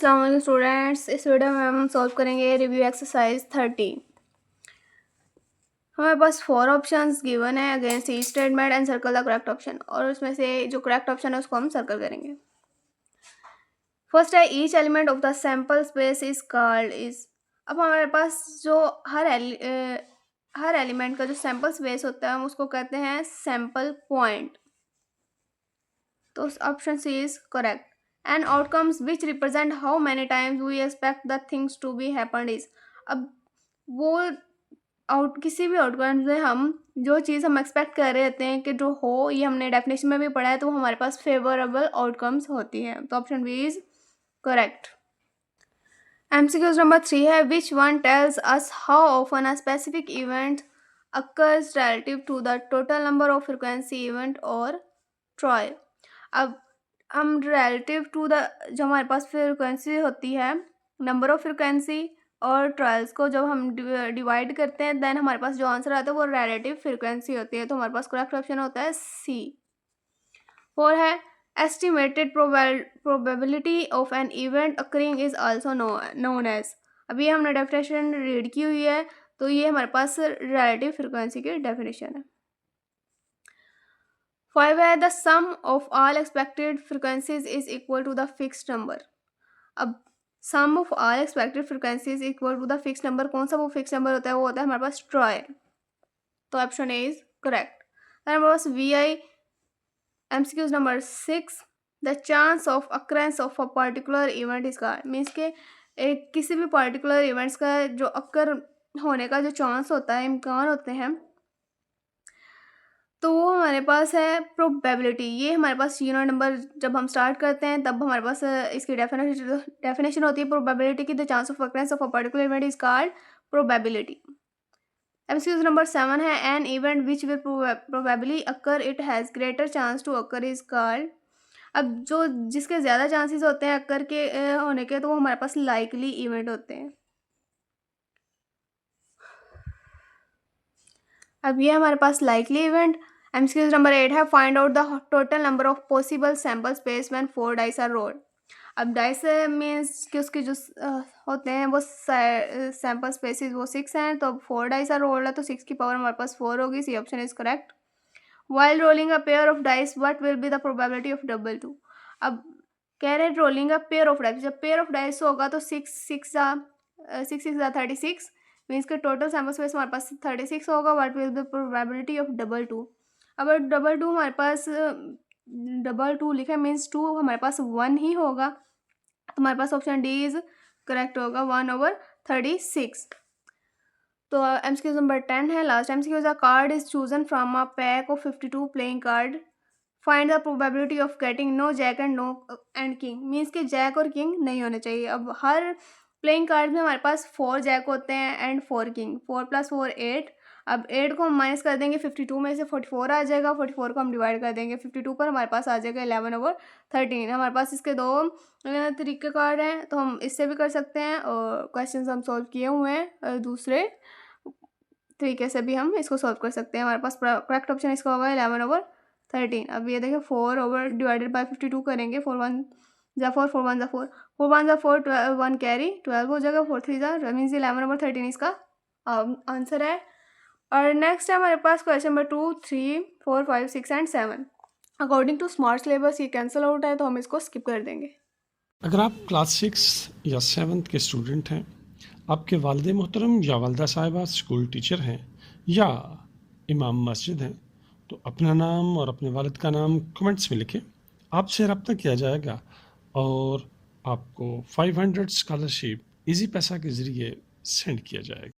अस्सलाम वालेकुम स्टूडेंट्स। इस वीडियो में हम सॉल्व करेंगे रिव्यू एक्सरसाइज 30। हमारे पास 4 ऑप्शंस गिवन है against each statement and circle the correct option, और उसमें से जो करेक्ट ऑप्शन है उसको हम सर्कल करेंगे। फर्स्ट है each element of the sample space is called is. अब हमारे पास जो हर एलिमेंट का जो सैम्पल स्पेस होता है हम उसको कहते हैं सैम्पल पॉइंट। तो option C is correct. And outcomes which represent how many times we expect the things to be happened is. अब वो किसी भी आउटकम से हम जो चीज़ हम एक्सपेक्ट कर रहे होते हैं कि जो हो, ये हमने डेफिनेशन में भी पढ़ा है, तो वो हमारे पास फेवरेबल आउटकम्स होती हैं। तो option B is correct. MCQs number 3 है which one tells us how often a specific event occurs relative to the total number of frequency event और ट्रायल। अब हम रिलेटिव टू द जो हमारे पास फ्रिक्वेंसी होती है, नंबर ऑफ फ्रिक्वेंसी और trials को जब हम डिवाइड करते हैं देन हमारे पास जो आंसर आता है वो रिलेटिव फ्रिक्वेंसी होती है। तो हमारे पास करेक्ट ऑप्शन होता है सी। 4 है estimated probability of an event occurring is also known as. अभी हमने डेफिनेशन रीड की हुई है, तो ये हमारे पास रिलेटिव फ्रिक्वेंसी की डेफिनेशन है। 5 है the sum of all expected frequencies is equal to the fixed number. अब sum of all expected frequencies equal to the fixed number, कौन सा वो फिक्स्ड नंबर होता है? वो होता है हमारे पास ट्रायल। तो ऑप्शन ए इज करेक्ट। हमारे पास V I MCQs number 6 the chance of occurrence of a particular event is का मीन्स के किसी भी पर्टिकुलर इवेंट्स का जो अक्कर होने का जो चांस होता है, इम्कान होते हैं, तो वो हमारे पास है प्रोबेबिलिटी। ये हमारे पास यूनिट नंबर जब हम स्टार्ट करते हैं तब हमारे पास इसकी डेफिनेशन होती है प्रोबेबिलिटी की। The chance of occurrence of a particular event is called probability. MCQs number 7 है an event which will probably occur it has greater chance to occur is called. अब जो जिसके ज़्यादा चांसेस होते हैं अकर के होने के, तो वो हमारे पास लाइकली इवेंट होते हैं। अब ये हमारे पास लाइकली इवेंट। एमसीक्यूज नंबर 8 है find out the total number of possible sample space when 4 dice are rolled. अब डाइस मीन्स कि उसके जो होते हैं वो सैम्पल स्पेसिस वो 6 हैं, तो अब 4 डाइस आर रोल्ड है तो 6 की पावर हमारे पास 4 होगी। C option is correct. While rolling a pair of dice what will be the probability of double two. अब कह रहे हैं rolling a pair of dice, जब पेयर ऑफ डाइस होगा तो 6 मीन्स के टोटल सैम्पल स्पेस हमारे पास 36 होगा। What will be probability of double two. अगर डबल टू हमारे पास डबल टू लिखे मीन्स 2 हमारे पास 1 ही होगा, तो हमारे पास ऑप्शन डी इज करेक्ट होगा 1/36। तो एमसीक्यू नंबर 10 है last MCQ. The card is chosen from a pack of 52 playing card. Find the probability of getting no jack and no and king. Means के जैक और king नहीं होने चाहिए। अब हर playing card में हमारे पास 4 जैक होते हैं एंड 4 किंग। 4 + 4 8। अब 8 को हम माइनस कर देंगे 52 में से 44 आ जाएगा। 44 को हम डिवाइड कर देंगे 52 पर, हमारे पास आ जाएगा 11/13। हमारे पास इसके 2 तरीके कार्ड हैं, तो हम इससे भी कर सकते हैं और क्वेश्चन हम सॉल्व किए हुए हैं दूसरे तरीके से भी हम इसको सॉल्व कर सकते हैं। हमारे पास करेक्ट ऑप्शन इसका होगा 11/13। अब ये देखिए 4 ओवर डिवाइडेड बाय 52 करेंगे। 4 1 ज़ा 4, 4 1 ज़ा 4, 4 1 ज़ा 4, 1 कैरी 12 हो जाएगा। 4 3 ज़ा मीन्स 11/13 इसका आंसर है। और नेक्स्ट है हमारे पास question number 2 3 4 5 6 and 7। According to smart syllabus ये कैंसिल आउट है, तो हम इसको स्किप कर देंगे। अगर आप क्लास 6 या 7 के स्टूडेंट हैं, आपके वालिद मोहतरम या वालदा साहिबा स्कूल टीचर हैं या इमाम मस्जिद हैं, तो अपना नाम और अपने वालिद का नाम कमेंट्स में लिखें। आपसे रब्ता किया जाएगा और आपको 500 स्कॉलरशिप इजी पैसा के ज़रिए सेंड किया जाएगा।